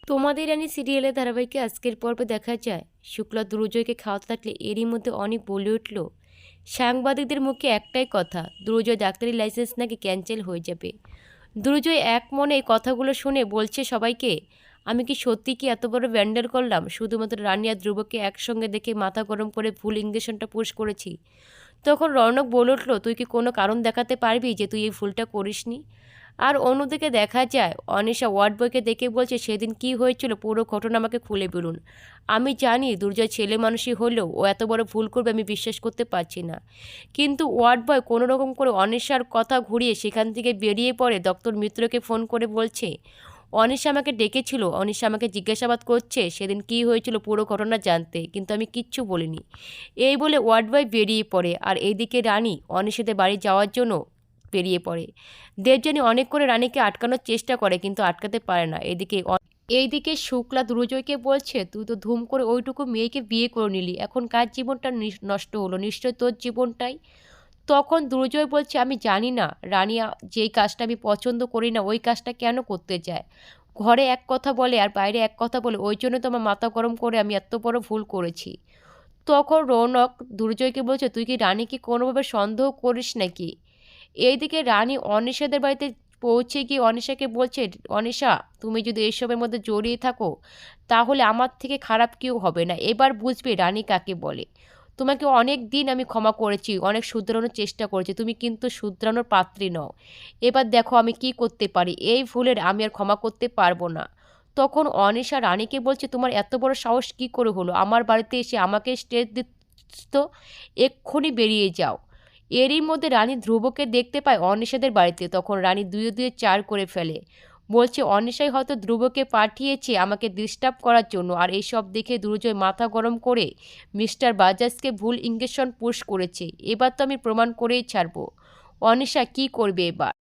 তোমাদের রানী সিরিয়ালের ধারাবাহিকে আজকের পর্বে দেখা যায় শুক্লা দুর্জয়কে খাওয়াতে থাকলে এরই মধ্যে অনেক বলে উঠল সাংবাদিকদের মুখে একটাই কথা, দুর্জয় ডাক্তারি লাইসেন্স নাকি ক্যান্সেল হয়ে যাবে। দুর্জয় এক মনে এই কথাগুলো শুনে বলছে সবাইকে, আমি কি সত্যি কি এত বড় ব্যান্ডেল করলাম? শুধুমাত্র রানী আর ধ্রুবকে একসঙ্গে দেখে মাথা গরম করে ভুল ইঞ্জেকশনটা পুশ করেছি। তখন রৌনক বলে উঠল, তুই কি কোনো কারণ দেখাতে পারবি যে তুই এই ভুলটা করিসনি? আর অন্যদিকে দেখা যায় অনিশা ওয়ার্ড বয়কে দেখে বলছে, সেদিন কি হয়েছিল পুরো ঘটনা আমাকে খুলে বলুন। আমি জানি দুর্জয় ছেলে মানুষই হলেও ও এত বড় ভুল করবে আমি বিশ্বাস করতে পারছি না। কিন্তু ওয়ার্ড বয় কোনো রকম করে অনিশার কথা ঘুরিয়ে সেখান থেকে বেরিয়ে পড়ে ডক্টর মিত্রকে ফোন করে বলছে, অনিশা আমাকে ডেকেছিল, অনিশা আমাকে জিজ্ঞাসাবাদ করছে সেদিন কি হয়েছিল পুরো ঘটনা জানতে, কিন্তু আমি কিচ্ছু বলিনি। এই বলে ওয়ার্ড বয় বেরিয়ে পড়ে। আর এইদিকে রানী অনিশাদের বাড়ি যাওয়ার জন্য বেরিয়ে পড়ে। দেবযানী অনেক করে রানীকে আটকানোর চেষ্টা করে কিন্তু আটকাতে পারে না। এইদিকে শুক্লা দুর্জয়কে বলছে, তুই তো ধুম করে ওইটুকু মেয়েকে বিয়ে করে নিলি, এখন কার জীবনটা নষ্ট হলো? নিশ্চয় তোর জীবনটাই। তখন দুর্জয় বলছে, আমি জানি না রানী যেই কাজটা আমি পছন্দ করি না ওই কাজটা কেন করতে চায়। ঘরে এক কথা বলে আর বাইরে এক কথা বলে, ওই জন্য তো আমার মাথা গরম করে আমি এত বড় ভুল করেছি। তখন রৌনক দুর্জয়কে বলছে, তুই কি রানীকে কোনোভাবে সন্দেহ করিস নাকি? এইদিকে রানী অনিশাদের বাড়িতে পৌঁছে গিয়ে অনিশাকে বলছে, অনিশা তুমি যদি এসবের মধ্যে জড়িয়ে থাকো তাহলে আমার থেকে খারাপ কেউ হবে না, এবার বুঝবে রানী কাকে বলে। তোমাকে অনেক দিন আমি ক্ষমা করেছি, অনেক শুধরানোর চেষ্টা করেছি, তুমি কিন্তু শুধরানোর পাত্রী নও। এবার দেখো আমি কি করতে পারি, এই ভুলের আমি আর ক্ষমা করতে পারবো না। তখন অনিশা রানীকে বলছে, তোমার এত বড় সাহস কি করে হলো আমার বাড়িতে এসে আমাকে স্টেজ দিচ্ছ? এক্ষুনি বেরিয়ে যাও। এরই মধ্যে রানী ধ্রুবকে দেখতে পায় অনিশাদের বাড়িতে। তখন রানী দুয়ে দুয়ে চার করে ফেলে, বলছে অনিশাই হয়তো ধ্রুবকে পাঠিয়েছে আমাকে ডিস্টার্ব করার জন্য। আর এইসব দেখে দুর্জয় মাথা গরম করে মিস্টার বাজাজকে ভুল ইঞ্জেকশন পুশ করেছে। এবার তো আমি প্রমাণ করেই ছাড়বো। অনিশা কি করবে এবার?